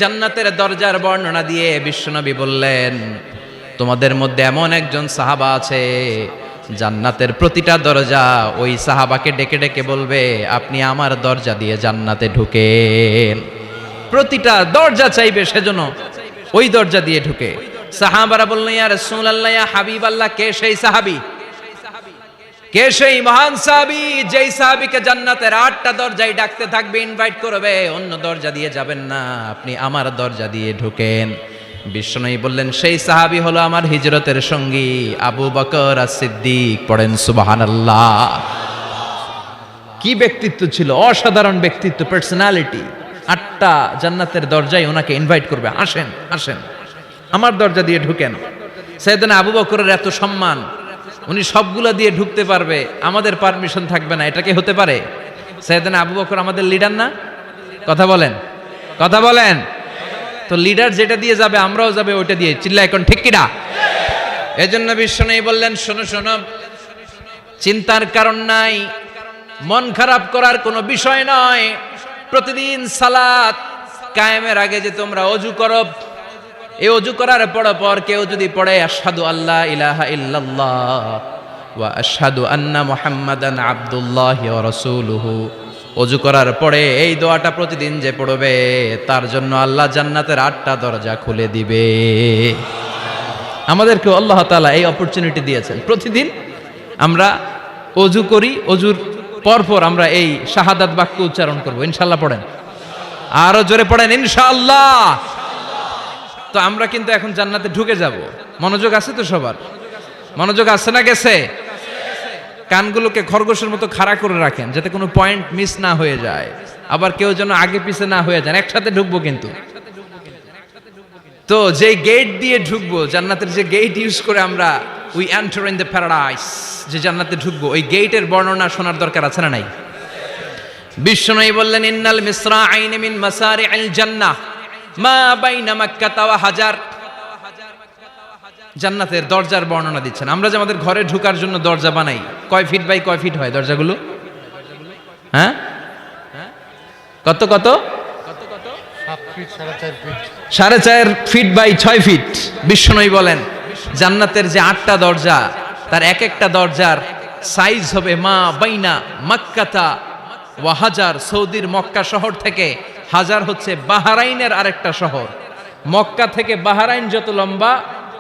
জান্নাতের দরজার বর্ণনা দিয়ে বিশ্বনবী বললেন, তোমাদের মধ্যে এমন একজন সাহাবা আছে, জান্নাতের প্রতিটা দরজা ওই সাহাবাকে ডেকে ডেকে বলবে, আপনি আমার দরজা দিয়ে জান্নাতে ঢুকেন। প্রতিটা দরজা চাইবে সেজন্য ওই দরজা দিয়ে ঢুকে। সাহাবারা বললেন, ইয়া রাসূলুল্লাহ, ইয়া হাবিবাল্লাহ, কে সেই সাহাবী? কে সেই মহান সাহাবী যেই সাহাবীকে জান্নাতের 8টা দরজায় ডাকতে থাকবে, ইনভাইট করবে, অন্য দরজা দিয়ে যাবেন না, আপনি আমার দরজা দিয়ে ঢুকেন। বিশ্বনবী বললেন, সেই সাহাবী হলো আমার হিজরতের সঙ্গী আবু বকর as-সিদ্দিক। পড়েন সুবহানাল্লাহ। কি ব্যক্তিত্ব ছিল, অসাধারণ ব্যক্তিত্ব, পার্সোনালিটি। 8টা জান্নাতের দরজায় ওনাকে ইনভাইট করবে, আসেন আসেন আমার দরজা দিয়ে ঢুকেন। সাইয়েদনা আবু বকরের এত সম্মান, উনি সবগুলা দিয়ে ঢুকতে পারবে, আমাদের পারমিশন থাকবে না, এটা কি হতে পারে? সাইয়েদনা আবু বকর আমাদের লিডার না? কথা বলেন, কথা বলেন। তো লিডার যেটা দিয়ে যাবে আমরাও যাবে ওইটা দিয়ে, চিল্লা এখন ঠিক কিনা? এজন্য বিশ্বনবী বললেন, শোনো শোনো, চিন্তার কারণ নাই, মন খারাপ করার কোনো বিষয় নয়। প্রতিদিন সালাত কায়েমের আগে যে তোমরা ওযু করো, এই ওযু করার পর কেউ যদি পড়ে আশহাদু আল্লা ইলাহা ইল্লাল্লাহ ওয়া আশহাদু আন্না মুহাম্মাদান আবদুল্লাহি ওয়া রাসূলুহু, ওযু করার পরে এই দোয়াটা প্রতিদিন যে পড়বে তার জন্য আল্লাহ জান্নাতের 8টা দরজা খুলে দিবে। আমাদেরকে আল্লাহ তাআলা এই অপরচুনিটি দিয়েছেন, প্রতিদিন আমরা ওযু করি, ওযুর পরপর আমরা এই শাহাদাত বাক্য উচ্চারণ করব। ইনশাআল্লাহ পড়েন, আরো জোরে পড়েন ইনশাআল্লাহ। তো আমরা কিন্তু এখন জান্নাতে ঢুকে যাব। মনোযোগ আছে তো সবার? মনোযোগ আছে না গেছে? কানগুলোকে খরগোশের মতো খাড়া করে রাখেন যাতে কোনো পয়েন্ট মিস না হয়ে যায়, আবার কেউ যেন আগে পিছে না হয়ে যায়। একসাথে ঢুকবো কিন্তু। তো যে গেট দিয়ে ঢুকবো, জান্নাতের যে গেট ইউজ করে আমরা we enter in the paradise, যে জান্নাতে ঢুকবো, ওই গেটের বর্ণনা শোনার দরকার আছে না নাই? বিশ্বনবী বললেন, ইন্নাল মিসরাআইন মিন মাসারি'আল জান্নাহ মা বাইনা মাক্কাহ ওয়া হাজার। জান্নাতের দরজার বর্ণনা দিচ্ছেন। আমরা যে আমাদের ঘরে ঢোকার জন্য দরজা বানাই, কয় ফিট বাই কয় ফিট হয় দরজাগুলো? হ্যাঁ, কত কত? 4.5 ফিট বাই 6 ফিট। বিশ্বনবী বলেন, জান্নাতের যে 8টা দরজা, তার এক একটা দরজার সাইজ হবে মা বাইনা মাক্কাহ ওয়া হাজার। সৌদির মক্কা শহর থেকে হাজার হচ্ছে বাহরাইনের আরেকটা শহর। মক্কা থেকে বাহরাইন যত লম্বা,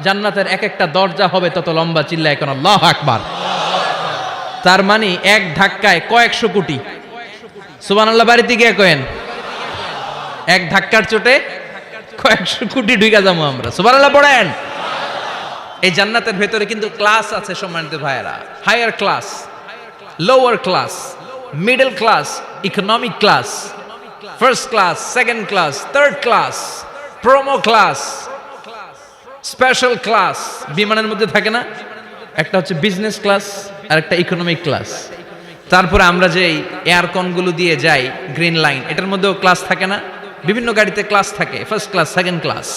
জান্নাতের এক একটা দরজা হবে তত লম্বা। চিল্লায় এখন আল্লাহু আকবার। তার মানে এক ধাক্কায় কয়েকশো কোটি। সুবহানাল্লাহ বাড়িতে গিয়ে কয়েন, এক ধাক্কার চোটে কয়েকশো কোটি ঢুকে যাবো আমরা। সুবহানাল্লাহ পড়েন। এই জান্নাতের ভেতরে কিন্তু ক্লাস আছে সম্মানিত ভাইয়েরা। Higher class, lower class, middle class, economic class, first class, second class, third class, promo class, special class. বিমানের মধ্যে থাকে না, একটা হচ্ছে বিজনেস ক্লাস আর একটা ইকোনমিক ক্লাস। তারপরে আমরা যে এয়ারকনগুলো দিয়ে যাই গ্রিন লাইন, এটার মধ্যেও ক্লাস থাকে না? বিভিন্ন গাড়িতে ক্লাস থাকে, ফার্স্ট ক্লাস, সেকেন্ড ক্লাস।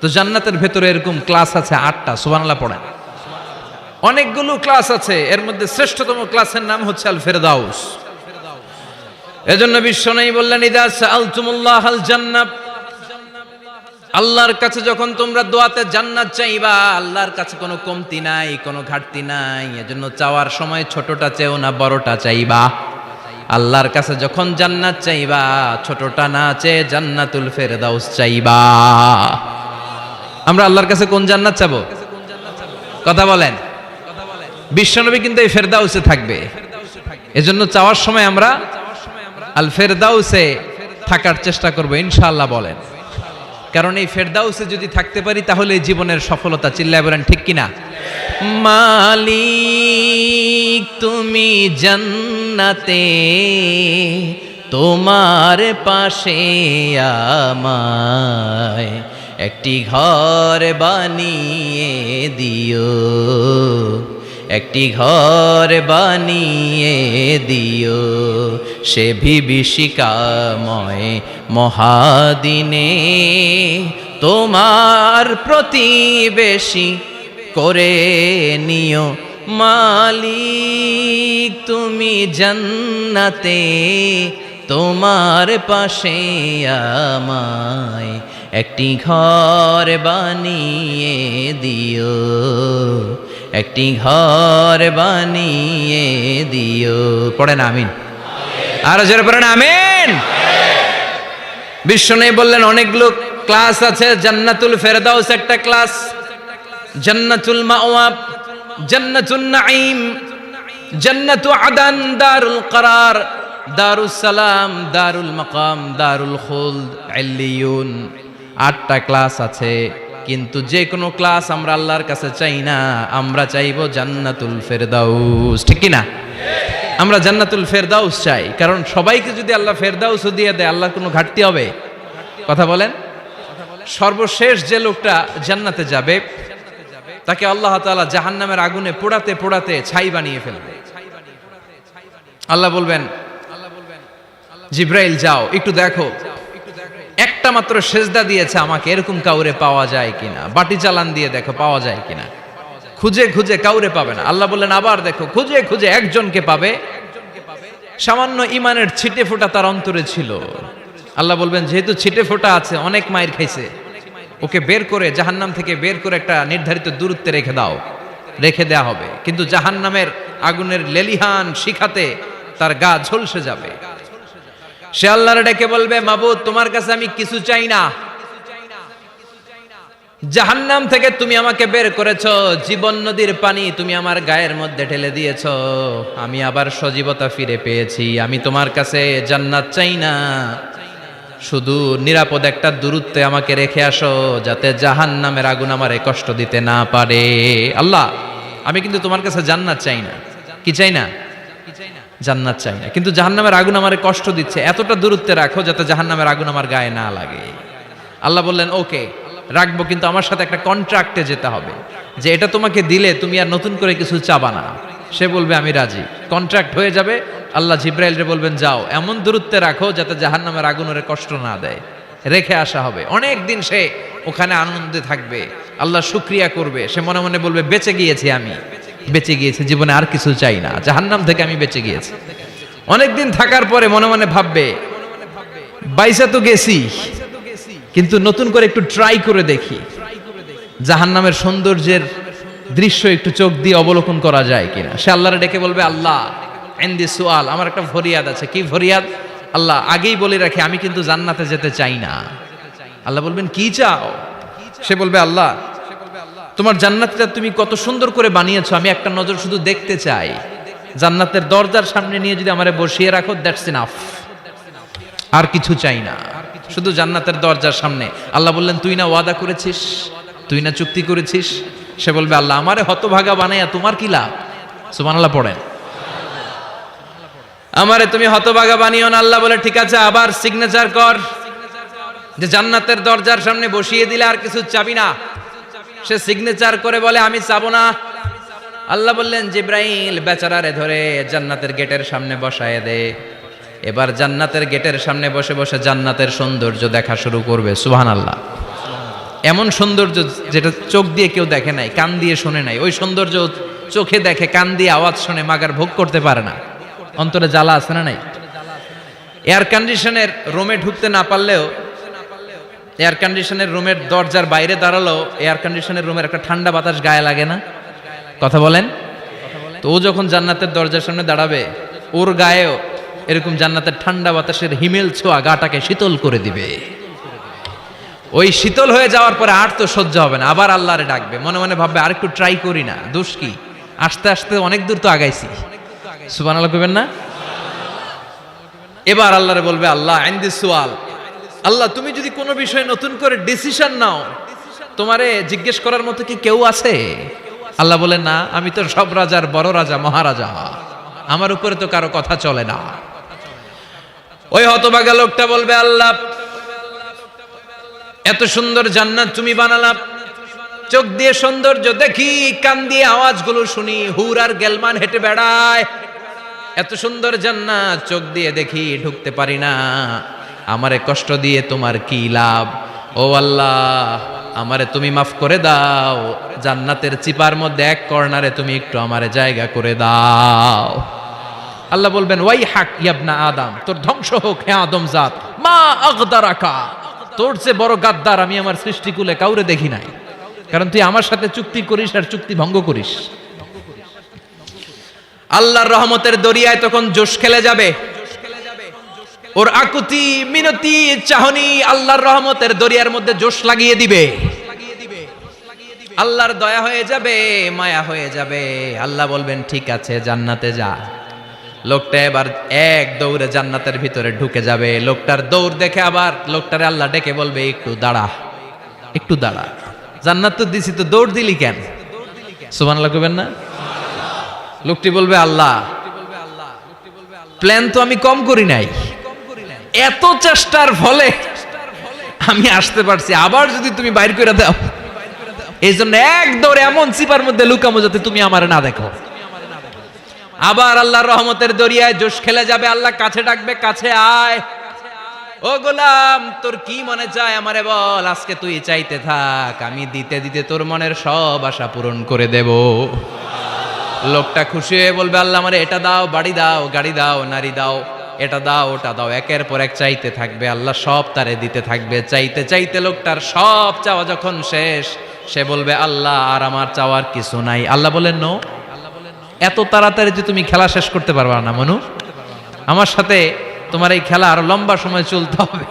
তো জান্নাতের ভেতরে এরকম ক্লাস আছে 8টা। সুবহানাল্লাহ পড়েন। অনেকগুলো ক্লাস আছে, এর মধ্যে শ্রেষ্ঠতম ক্লাসের নাম হচ্ছে আল ফেরদাউস। এজন্য বিশ্বনবী বললেন, ইদা সাআলতুমুল্লাহাল জান্নাহ, আল্লাহর কাছে যখন তোমরা দোয়াতে জান্নাত চাইবা, আল্লাহর কাছে কোনো কমতি নাই, কোনো ঘাটতি নাই। এজন্য চাওয়ার সময় ছোটটা চেও না, বড়টা চাইবা। আল্লাহর কাছে যখন জান্নাত চাইবা, ছোটটা না চেয়ে জান্নাতুল ফেরদাউস চাইবা। আমরা আল্লাহর কাছে কোন জান্নাত চাবো? কথা বলেন। বিশ্বনবী কিন্তু এই ফেরদাউসে থাকবে, এজন্য চাওয়ার সময় আমরা আল ফেরদাউসে থাকার চেষ্টা করব ইনশাআল্লাহ বলেন। কারণ এই ফেরদাউসে যদি থাকতে পারি তাহলে জীবনের সফলতা। চিল্লায় বলেন ঠিক কিনা? মালিক তুমি জান্নাতে, তোমার পাশে আমায় একটি ঘর বানিয়ে দিও, একটি ঘর বানিয়ে দিও, সে বিভীষিকাময় মহাদিনে তোমার প্রতিবেশী করে নিও। মালিক তুমি জান্নাতে, তোমার পাশে আমায় একটি ঘর বানিয়ে দিও, একটি ঘর বানিয়ে দিও। পড়েন আমিন। আরো জোরে পড়েন আমিন। বিষ্ণু বললেন অনেকগুলো ক্লাস আছে, জান্নাতুল ফেরদাউস একটা ক্লাস, জান্নাতুল মাওয়া, জান্নাতুন নাঈম, জান্নাতু আদান, দারুল করার, দারুস সালাম, দারুল মাকাম, দারুল খুলদ, ইল্লিয়ুন। 8টা ক্লাস আছে, কিন্তু যে কোনো ক্লাস আমরা আল্লাহর কাছে চাই না, আমরা চাইবো জান্নাতুল ফেরদাউস। ঠিক কি না? আমরা জান্নাতুল ফেরদাউস চাই, কারণ সবাইকে যদি আল্লাহ ফেরদাউস দিয়ে দেয়, আল্লাহর কোনো ঘাটতি হবে? কথা বলেন। সর্বশেষ যে লোকটা জান্নাতে যাবে তাকে আল্লাহ তাআলা জাহান্নামের আগুনে পোড়াতে পোড়াতে ছাই বানিয়ে ফেলবে। আল্লাহ বলবেন, জিব্রাইল যাও একটু দেখো, একটা মাত্র সেজদা দিয়েছে আমাকে, এরকম কাউরে পাওয়া যায় কিনা। বাটি চালান দিয়ে দেখো পাওয়া যায় কিনা। খুঁজে খুঁজে কাউরে পাবে না। আল্লাহ বললেন আবার দেখো, খুঁজে খুঁজে একজনকে পাবে, সামান্য ইমানের ছিটে ফোঁটা তার অন্তরে ছিল। আল্লাহ বলবেন যেহেতু ছিটে ফোঁটা আছে, অনেক মায়ের খাইছে, ওকে বের করে জাহান্নাম থেকে বের করে একটা নির্ধারিত দূরত্বে রেখে দাও। রেখে দেয়া হবে, কিন্তু জাহান্নামের আগুনের লেলিহান শিখাতে তার গা ঝলসে যাবে। সে আল্লাহর ডেকে বলবে, মাবুদ তোমার কাছে আমি কিছু চাই না, জাহান্নাম থেকে তুমি আমাকে বের করেছো, জীবন নদীর পানি তুমি আমার গায়ের মধ্যে ঢেলে দিয়েছো, আমি আবার সজীবতা ফিরে পেয়েছি। আমি তোমার কাছে জান্নাত চাই না, শুধু নিরাপদ একটা দূরত্বে আমাকে রেখে আসো, যাতে জাহান্নামের আগুন আমারে কষ্ট দিতে না পারে। আল্লাহ আমি কিন্তু তোমার কাছে জান্নাত চাই না। কি চাই না? জান্নাত চাই না, কিন্তু জাহান্নামের আগুন আমারে কষ্ট দিচ্ছে, এতটা দূরত্বে রাখো যাতে জাহান্নামের আগুন আমার গায়ে না লাগে। আল্লাহ বললেন ওকে রাখবো, কিন্তু আমার সাথে একটা কন্ট্রাক্টে যেতে হবে, যে এটা তোমাকে দিলে তুমি আর নতুন করে কিছু চাবা না। সে বলবে আমি রাজি, কন্ট্রাক্ট হয়ে যাবে। আল্লাহ জিব্রাইলরে বলবেন যাও এমন দূরত্বে রাখো যাতে জাহান্নামের আগুন ওরে কষ্ট না দেয়। রেখে আসা হবে, অনেক দিন সে ওখানে আনন্দে থাকবে, আল্লাহ শুকরিয়া করবে। সে মনে মনে বলবে বেঁচে গিয়েছি, আমি বেঁচে গিয়েছি, জীবনে আর কিছু চাই না, জাহান্নাম থেকে আমি বেঁচে গিয়েছি। অনেকদিন থাকার পরে মনে মনে ভাববে বাইসা তো গেছি, কিন্তু নতুন করে একটু ট্রাই করে দেখি, জাহান্নামের সৌন্দর্যের দৃশ্য একটু চোখ দিয়ে অবলোকন করা যায় কিনা। সে আল্লাহরে ডেকে বলবে আল্লাহ ইনদি সুআল, আমার একটা ফরিয়াদ আছে। কি ফরিয়াদ? আল্লাহ আগেই বলে রাখি আমি কিন্তু জান্নাতে যেতে চাই না। আল্লাহ বলবেন কি চাও? সে বলবে আল্লাহ তোমার জান্নাতটা তুমি কত সুন্দর করে বানিয়েছো, আমি একটা নজর শুধু দেখতে চাই। জান্নাতের দরজার সামনে নিয়ে যদি আমারে বসিয়ে রাখো, দ্যাটস ইনাফ, আর কিছু চাই না, শুধু জান্নাতের দরজার সামনে। আল্লাহ বললেন তুই না ওয়াদা করেছিস, তুই না চুক্তি করেছিস। সে বলবে আল্লাহ আমারে হতভাগা বানাইয়া তোমার কি লাভ? সুবহানাল্লাহ পড়েন। আমারে তুমি হতভাগা বানিও না। আল্লাহ বলে ঠিক আছে, আবার সিগনেচার কর যে জান্নাতের দরজার সামনে বসিয়ে দিলে আর কিছু চাবি না। সে সিগনেচার করে বলে আমি চাবো না। আল্লাহ বললেন জিব্রাইল বেচারারে ধরে জান্নাতের গেটের সামনে বসায় দে। এবার জান্নাতের গেটের সামনে বসে বসে জান্নাতের সৌন্দর্য দেখা শুরু করবে। সুবহানাল্লাহ। এমন সৌন্দর্য যেটা চোখ দিয়ে কেউ দেখে নাই, কান দিয়ে শোনে নাই, ওই সৌন্দর্য চোখে দেখে, কান দিয়ে আওয়াজ শুনে মাগার ভোগ করতে পারে না। অন্তরে জ্বালা আছে না নাই? এয়ার কন্ডিশনের রুমে ঢুকতে না পারলেও, এয়ার কন্ডিশনের রুমের দরজার বাইরে দাঁড়ালো, এয়ার কন্ডিশনের রুমের একটা ঠান্ডা বাতাস গায়ে লাগে না? কথা বলেন। তো ও যখন জান্নাতের দরজার সামনে দাঁড়াবে, ওর গায়েও এরকম জান্নাতের ঠান্ডা বাতাসের হিমেল ছোঁয়া গাটাকে শীতল করে দিবে। ওই শীতল হয়ে যাওয়ার পরে আর তো সহ্য হবে না, আবার আল্লাহরে ডাকবে, মনে মনে ভাববে আর একটু ট্রাই করি না, দোষ কি, আস্তে আস্তে অনেক দূর তো আগাইছি। সুবহানাল্লাহ কইবেন না? এবার আল্লাহরে বলবে আল্লাহ ইনদি সুআল, আল্লাহ তুমি যদি কোনো বিষয়ে নতুন করে ডিসিশন নাও, তোমারে জিজ্ঞেস করার মতো কি কেউ আছে? আল্লাহ বলেন না, আমি তো সব রাজার বড় রাজা, মহারাজা, আমার উপরে তো কারো কথা চলে না। ওই হতভাগা লোকটা বলবে আল্লাহ এত সুন্দর জান্নাত তুমি বানালা, চোখ দিয়ে সৌন্দর্য দেখি, কান দিয়ে আওয়াজগুলো শুনি, হুর আর গেলমান হেঁটে বেড়ায়, এত সুন্দর জান্নাত চোখ দিয়ে দেখি, ঢুকতে পারি না, আমারে কষ্ট দিয়ে তোমার কি লাভ? ও আল্লাহ আমারে তুমি মাফ করে দাও, জান্নাতের চিপার মধ্যে এক কর্নারে তুমি একটু আমারে জায়গা করে দাও। আল্লাহ বলবেন ওয়াই হাক ইয়াবনা আদম, তোর ধ্বংস হোক হে আদম জাত, মা আগদারাকা, তোর চেয়ে বড় গাদ্দার আমি আমার সৃষ্টিকুলে কাউরে দেখি নাই, কারণ তুই আমার সাথে চুক্তি করিস আর চুক্তি ভঙ্গ করিস। আল্লাহর রহমতের দরিয়ায় তখন জোশ খেলে যাবে, ওর আকুতি মিনতি চাহনি আল্লাহর রহমতের দরিয়ার মধ্যে জোশ লাগিয়ে দিবে। আল্লাহর দয়া হয়ে যাবে, মায়া হয়ে যাবে। আল্লাহ বলবেন ঠিক আছে জান্নাতে যা। লোকটা এবার এক দৌড়ে জান্নাতের ভিতরে ঢুকে যাবে। লোকটার দৌড় দেখে আবার লোকটারে আল্লাহ ডেকে বলবে একটু দাঁড়া, একটু দাঁড়া, জান্নাত তো দিছি, তো দৌড় দিলি কেন? সুবহানাল্লাহ কইবেন না? লোকটি বলবে আল্লাহ প্ল্যান তো আমি কম করি নাই, এত চেষ্টার ফলে আমি আসতে পারছি, আবার যদি তুমি বাইর করে দাও, এই জন্য এক দৌড়ে এমন চিপার মধ্যে লুকামো যাতে তুমি আমার না দেখো। আবার আল্লাহর রহমতের দরিয়ায় জোশ খেলে যাবে। আল্লাহ কাছে ডাকবে, কাছে আয়, ও গোলাম তোর কি মনে চায় আমারে বল, আজকে তুই চাইতে থাক, আমি দিতে দিতে তোর মনের সব আশা পূরণ করে দেব। লোকটা খুশি হয়ে বলবে আল্লাহ আমারে এটা দাও, বাড়ি দাও, গাড়ি দাও, নারী দাও, এটা দাও, ওটা দাও, একের পর এক চাইতে থাকবে। আল্লাহ সব তারে দিতে থাকবে। চাইতে চাইতে লোকটার সব চাওয়া যখন শেষ, সে বলবে আল্লাহ আর আমার চাওয়ার কিছু নাই। আল্লাহ বলেন নো, এত তাড়াতাড়ি যে তুমি খেলা শেষ করতে পারবা না মনু, আমার সাথে তোমার এই খেলা আরো লম্বা সময় চলতে হবে,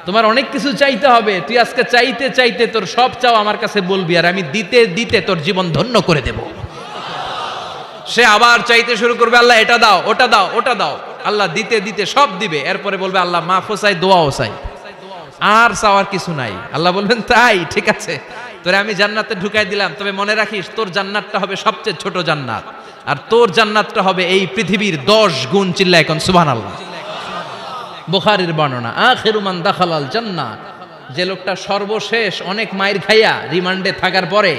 তোমার অনেক কিছু চাইতে হবে। তুই আজকে চাইতে চাইতে তোর সব চাও আমার কাছে বলবি, আর আমি দিতে দিতে তোর জীবন ধন্য করে দেব। সে আবার চাইতে শুরু করবে, আল্লাহ এটা দাও, ওটা দাও, ওটা দাও। আল্লাহ দিতে দিতে সব দিবে। এরপরে বলবে আল্লাহ মাফও চাই, দোয়াও চাই, আর চাওয়ার কিছু নাই। আল্লাহ বলবেন তাই ঠিক আছে, তোরে আমি জান্নাতে ঢুকাই দিলাম, তবে মনে রাখিস তোর জান্নাতটা হবে সবচেয়ে ছোট জান্নাত, আর তোর জান্নাতটা হবে এই পৃথিবীর 10 গুণ। চিল্লায় এখন সুবহানাল্লাহ। বুখারীর বর্ণনা, আখিরু মান দাখালাল জান্নাহ, যে লোকটা সর্বশেষ অনেক মাইর খাইয়া রিমান্ডে থাকার পরে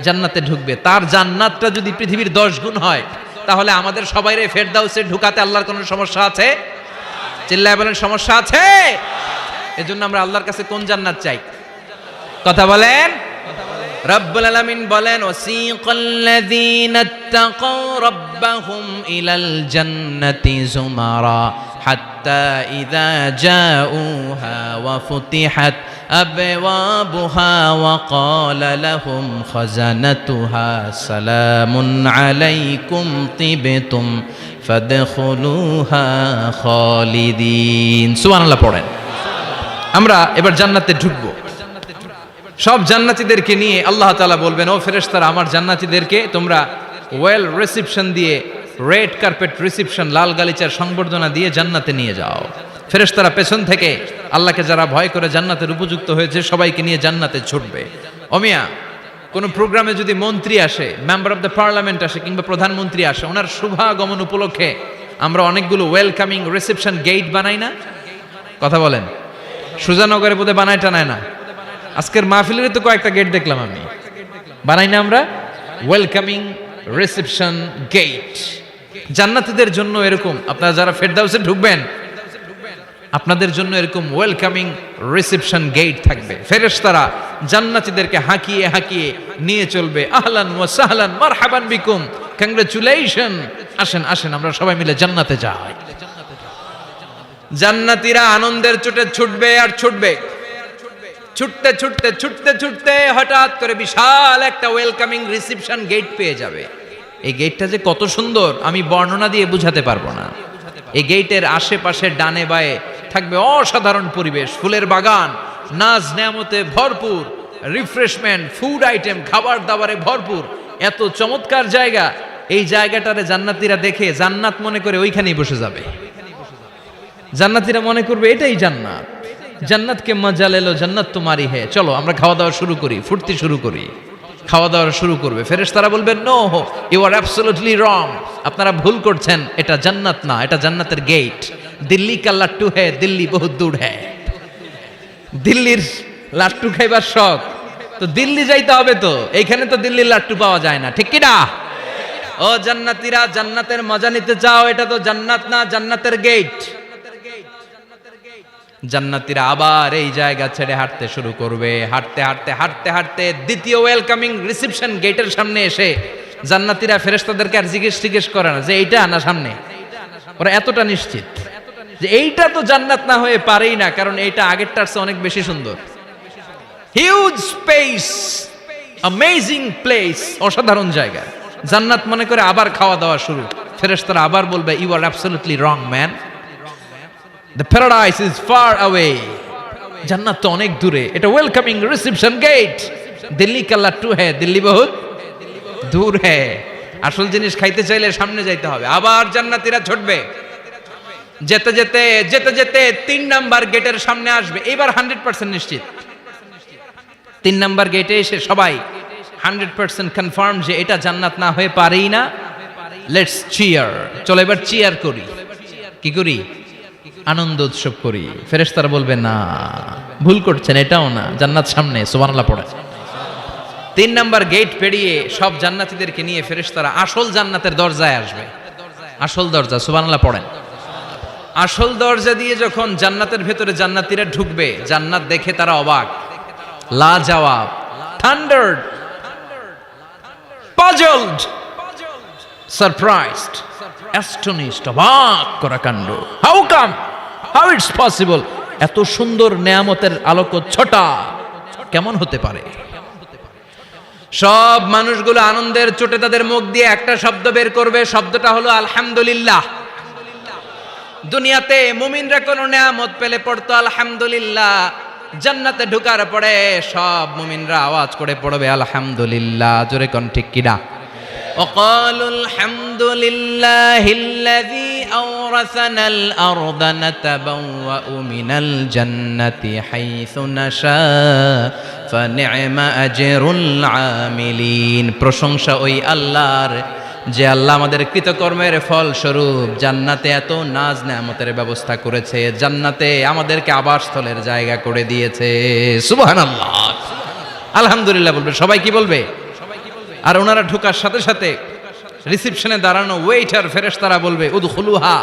জান্নাতে ঢুকবে, তার জান্নাতটা যদি পৃথিবীর 10 গুণ হয়, তাহলে আমাদের সবাইরে ফেরদাউসে ঢুকাতে আল্লাহর কোনো সমস্যা আছে? চিল্লায় বলেন সমস্যা আছে? এজন্য আমরা আল্লাহর কাছে কোন জান্নাত চাই? কথা বলেন। রব্বুল আলামিন বলেন ওয়াসিকাল্লাযীনা ইত্তাকাউ রাব্বাহুম ইলাল জান্নাতি যুমারা হাত্তা ইযা জাউহা ওয়া ফুতিহাত আবওয়াবুহা ওয়া ক্বালা লাহুম খাজানাতুহা সালামুন আলাইকুম তিবতুম ফাদখুলুহা খালিদিন। সুবহানাল্লাহ পড়েন। আমরা এবার জান্নাতে ঢুকবো। সব জান্নাতীদেরকে নিয়ে আল্লাহ তাআলা বলবেন ও ফেরেশতারা, আমার জান্নাতীদেরকে তোমরা ওয়েল রিসেপশন দিয়ে, রেড কার্পেট রিসেপশন, লাল গালিচার সংবর্ধনা দিয়ে জান্নাতে নিয়ে যাও। ফেরেশতারা পেছন থেকে আল্লাহকে যারা ভয় করে জান্নাতের উপযুক্ত হয়েছে সবাইকে নিয়ে জান্নাতে ছুটবে। ওমিয়া কোন প্রোগ্রামে যদি মন্ত্রী আসে, মেম্বার অফ দ্য পার্লামেন্ট আসে, কিংবা প্রধানমন্ত্রী আসে, ওনার শুভাগমন উপলক্ষে আমরা অনেকগুলো ওয়েলকামিং রিসেপশন গেট বানাই না? কথা বলেন। সুজানগরে বোধহয় বানায় টানায় না? আজকের মাহফিলের তো কয়েকটা গেট দেখলাম আমি, বানাই না আমরা? Welcoming reception gate. জান্নাতীদের জন্য এরকম, আপনারা যারা ফেরদাউসে ঢুকবেন আপনাদের জন্য এরকম ওয়েলকামিং রিসেপশন গেট থাকবে। ফেরেশতারা জান্নাতীদেরকে হাঁকিয়ে হাঁকিয়ে নিয়ে চলবে। আহলান ওয়া সাহলান মারহাবান বিকুম, কংগ্রাচুলেশন, আসেন আসেন আমরা সবাই মিলে জান্নাতে যাই। জান্নাতীরা আনন্দের চোটে ছুটবে আর ছুটবে। ছুটতে ছুটতে ছুটতে ছুটতে হঠাৎ করে বিশাল একটা ওয়েলকামিং রিসেপশন গেট পেয়ে যাবে। এই গেটটা যে কত সুন্দর আমি বর্ণনা দিয়ে বুঝাতে পারবো না। এই গেটের আশেপাশে ডানে বায়ে থাকবে অসাধারণ পরিবেশ, ফুলের বাগান, নাজ নেয়ামতে ভরপুর, রিফ্রেশমেন্ট, ফুড আইটেম, খাবার দাবারে ভরপুর, এত চমৎকার জায়গা। এই জায়গাটারে জান্নাতীরা দেখে জান্নাত মনে করে ওইখানেই বসে যাবে। জান্নাতীরা মনে করবে এটাই জান্নাত, জান্নাতকে মজা লেলো, জান্নাত তোমারই হে, চলো আমরা খাওয়া দাওয়া শুরু করি, ফুর্তি শুরু করি। খাওয়া দাওয়া শুরু করবে। ফেরেশতারা বলবেন no, you are absolutely wrong, আপনারা ভুল করছেন, এটা জান্নাত না, এটা জান্নাতের গেট। দিল্লি কা লাট্টু হে, দিল্লি বহুত দূর হে। দিল্লির লাট্টু খাইবার শখ তো দিল্লি যাইতে হবে, তো এইখানে তো দিল্লির লাট্টু পাওয়া যায় না, ঠিক কি না? ও জান্নাতীরা, জান্নাতের মজা নিতে চাও? এটা তো জান্নাত না, জান্নাতের গেট। জান্নাতীরা আবার এই জায়গা ছেড়ে হাঁটতে শুরু করবে। হাঁটতে হাঁটতে হাঁটতে হাঁটতে দ্বিতীয় ওয়েলকামিং রিসেপশন গেটের সামনে এসে জান্নাতীরা ফেরেশতাদেরকে আর জিজ্ঞেস করে না যে এইটা না সামনে, ওরা এতটা নিশ্চিত যে এইটা তো জান্নাত না হয়ে পারেই না, কারণ এইটা আগেরটার চেয়ে অনেক বেশি সুন্দর। হিউজ স্পেস, অ্যামেজিং প্লেস, অসাধারণ জায়গা। জান্নাত মনে করে আবার খাওয়া দাওয়া শুরু। ফেরেশতারা আবার বলবে, you are absolutely wrong man, the paradise is far away. জান্নাত তো অনেক দূরে, এটা ওয়েলকামিং রিসেপশন গেট। দিল্লি কা লাট্টু হ্যায়, দিল্লি বহুত দূর হ্যায়। আসল জিনিস খাইতে চাইলে সামনে যাইতে হবে। আবার জান্নাতীরা ছুটবে, যেতে যেতে যেতে যেতে 3 নাম্বার গেটের সামনে আসবে। এবার 100% নিশ্চিত। 3 নাম্বার গেটে এসে সবাই 100% কনফার্ম যে এটা জান্নাত না হয়ে পারেই না। লেটস চিয়ার, চলো এবার চিয়ার করি। কি করি? আনন্দ উৎসব করি। ফেরেশতারা বলবে, না, ভুল করছেন, এটাও না, জান্নাত সামনে। সুবহানাল্লাহ পড়ে। 3 নাম্বার গেট পেরিয়ে সব জান্নাতীদেরকে নিয়ে ফেরেশতারা আসল জান্নাতের দরজায় আসবে। আসল দরজা, সুবহানাল্লাহ পড়েন। আসল দরজা দিয়ে যখন জান্নাতের ভেতরে জান্নাতীরা ঢুকবে, জান্নাত দেখে তারা অবাক, লাজবাব, থান্ডার্ড, পাজলড, সারপ্রাইজড, অ্যাস্টনিশড, অবাক করা কাণ্ড। How come, how it's possible, এত সুন্দর নেয়ামতের আলোকচ্ছটা কেমন হতে পারে? সব মানুষগুলো আনন্দের চোটে তাদের মুখ দিয়ে একটা শব্দ বের করবে, শব্দটা হলো আলহামদুলিল্লাহ। দুনিয়াতে মুমিনরা কোনো নেয়ামত পেলে পড়তো আলহামদুলিল্লাহ, জান্নাতে ঢোকার পরে সব মুমিনরা আওয়াজ করে পড়বে আলহামদুলিল্লাহ। জোরে কোন ঠিক কিনা? وقالوا الحمد لله الذي أورثنا الأرض نتبوأ من الجنة حيث نشاء فنعم أجر العاملين। প্রশংসা ওই আল্লাহর, যে আল্লাহ আমাদের কৃতকর্মের ফল স্বরূপ জান্নাতে এত নাজ নেয়ামতের ব্যবস্থা করেছে, জান্নাতে আমাদেরকে আবাসস্থলের জায়গা করে দিয়েছে। সুবহানাল্লাহ, আলহামদুলিল্লাহ বলবে সবাই। কি বলবে? আর ওনারা ঢোকার সাথে সাথে রিসেপশনে দাঁড়ানো ওয়েটার ফেরেশতারা বলবে, উদখুলুহা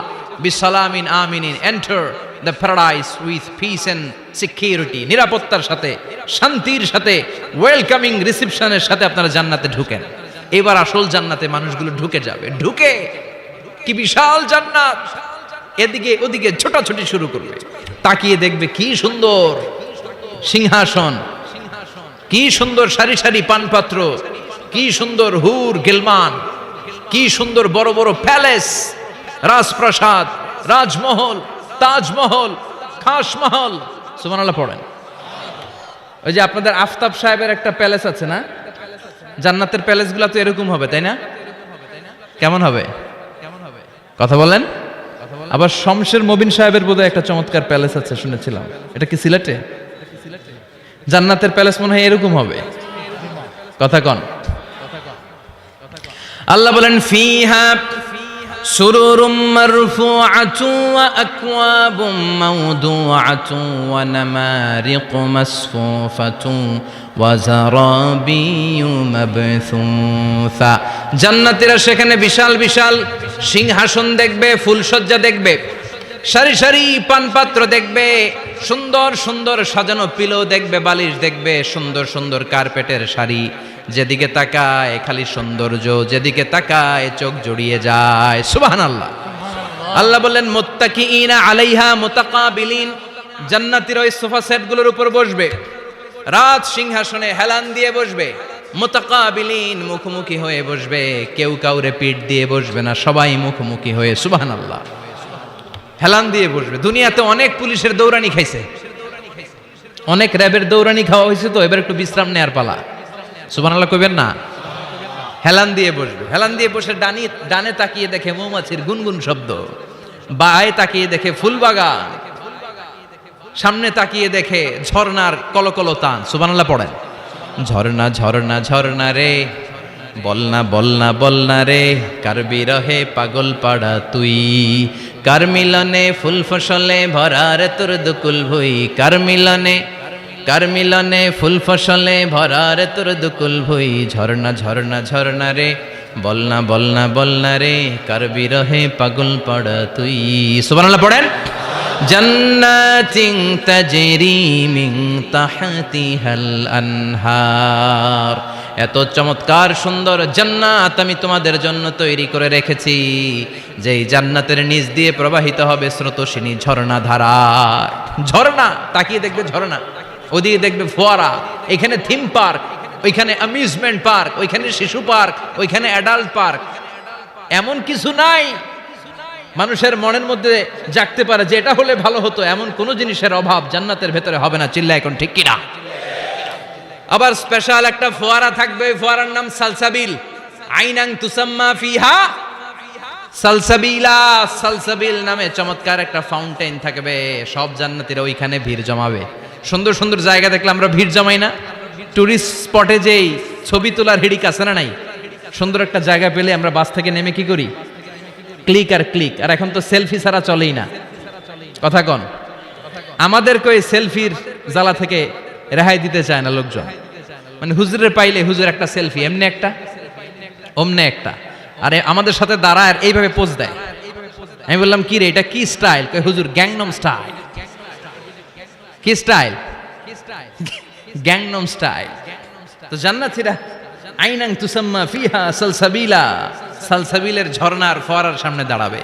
বিসালামিন আমিনিন, enter the paradise with peace and security. নিরাপত্তার সাথে, শান্তির সাথে, ওয়েলকামিং রিসেপশনের সাথে আপনারা জান্নাতে ঢুকেন। এবার আসল জান্নাতে মানুষগুলো ঢুকে যাবে। ঢুকে কি বিশাল জান্নাত, এদিকে ওদিকে ছোটাছুটি শুরু করবে। তাকিয়ে দেখবে কি সুন্দর সিংহাসন, কি সুন্দর সারি সারি পানপাত্র, কি সুন্দর হুর গিলমান, কি সুন্দর বড় বড় প্যালেস, রাজপ্রাসাদ, রাজমহল, তাজমহল, খাসমহল। সুবহানাল্লাহ পড়েন। ওই যে আপনাদের আফতাব সাহেবের একটা প্যালেস আছে না, জান্নাতের প্যালেসগুলো তো এরকম হবে, তাই না? কেমন হবে? কথা বলেন। আবার শমশের মবিন সাহেবের বোধহয় একটা চমৎকার প্যালেস আছে শুনেছিলাম। এটা কি সিলেটে? জান্নাতের প্যালেস মনে হয় এরকম হবে। কথা কন। আল্লাহ বলেন, ফিহা সুরুরুম মারফুআতু ওয়া আকওয়াবুম মাওদুআতু ওয়া নামারিকু মাসফুফাতু ওয়া যারাবিয়্যু মাবথুসা। জান্নাতীরা সেখানে বিশাল বিশাল সিংহাসন দেখবে, ফুলসজ্জা দেখবে, সারি সারি পানপাত্র দেখবে, সুন্দর সুন্দর সাজানো পিলো দেখবে, বালিশ দেখবে, সুন্দর সুন্দর কার্পেটের শাড়ি। যেদিকে তাকায় খালি সৌন্দর্য, যেদিকে তাকায় চোখ জড়িয়ে যায়। সুবহানাল্লাহ। আল্লাহ বললেন, মুত্তাকিইনা আলাইহা মুতাকাবিলিন। জান্নাতীরা ওই সোফা সেটগুলোর উপর বসবে, রাজ সিংহাসনে হেলান দিয়ে বসবে। মুতাকাবিলিন, মুখোমুখি হয়ে বসবে। কেউ কাউরে পিঠ দিয়ে বসবে না, সবাই মুখোমুখি হয়ে। সুবহানাল্লাহ। হেলান দিয়ে বসবে। দুনিয়াতে অনেক পুলিশের দৌড়ানি খাইছে, অনেক র্যাবের দৌড়ানি খাওয়া হয়েছে, তো এবার একটু বিশ্রাম নেয়ার পালা। সুবহানাল্লাহ কইবেন না? হেলান দিয়ে বসবে। হেলান দিয়ে বসে ডানে তাকিয়ে দেখে মৌমাছির গুনগুন শব্দ, বায়ে তাকিয়ে দেখে ফুলবাগান, সামনে তাকিয়ে দেখে ঝর্ণার কলকল তান। সুবহানাল্লাহ পড়েন। ঝর্ণা ঝর্ণা ঝর্ণা রে, বলনা বলনা বলনা রে, কার বিরহে পাগল পাড়া তুই, কার মিলনে ফুল ফসলে ভরা রে তোর দুকুল ভুই, কার মিলনে ফুল ফসলে ভরা রে তোর দুকুল ভুই। ঝর্ণা ঝর্ণা ঝর্ণা রে, বলনা বলনা বলনা রে, কার বিরহে পাগল পাড়া তুই। সুবহানাল্লাহ পড়েন। জান্নাতিন তাজরি মিন তাহতিহাল আনহার, এত চমৎকার সুন্দর জান্নাত আমি তোমাদের জন্য তৈরি করে রেখেছি, যেই জান্নাতের নিচ দিয়ে প্রবাহিত হবে স্রোতস্বিনী ঝর্ণা ধারা। ঝর্ণা, তাকিয়ে দেখবে ঝর্ণা, ওদিকে দেখবে ফোয়ারা, এখানে থিম পার্ক, ওইখানে অ্যামিউজমেন্ট পার্ক, ওইখানে শিশু পার্ক, ওইখানে অ্যাডাল্ট পার্ক। এমন কিছু নাই মানুষের মনের মধ্যে জাগতে পারে যে এটা হলে ভালো হতো, এমন কোন জিনিসের অভাব জান্নাতের ভেতরে হবে না। চিল্লা এখন ঠিক কিনা? আবার স্পেশাল একটা ফোয়ারা থাকবে, ফোয়ারার নাম সালসাবিল। আইনাং তুসাম্মা ফিহা সালসাবিলা। সালসাবিল নামে চমৎকার একটা ফাউন্টেন থাকবে। সব জান্নাতীরা ওইখানে ভিড় জমাবে। সুন্দর সুন্দর জায়গা দেখলে আমরা ভিড় জমাই না? টুরিস্ট স্পটে যেই ছবি তোলার হিড়িক আছে না নাই? সুন্দর একটা জায়গা পেলে আমরা বাস থেকে নেমে কি করি? ক্লিক আর ক্লিক। আর এখন তো সেলফি ছাড়া চলেই না, কথা কন। আমাদেরকে ওই সেলফির জ্বালা থেকে রেহাই দিতে চায় না লোকজন। মানে হুজুরের পাইলে হুজুর একটা সেলফি, এমনি একটা অমনে একটা, আরে আমাদের সাথে দাঁড়ায় আর এইভাবে পোজ দেয়। আমি বললাম কি রে, এটা কি স্টাইল? কই হুজুর গ্যাংনম স্টাইল। কি স্টাইল? Gangnam style. তো জান্নাতীরা আইনাং তুসাম্মা ফিহা সালসাবিলা, সালসাবিলের ঝর্ণার ফোয়ারার সামনে দাঁড়াবে,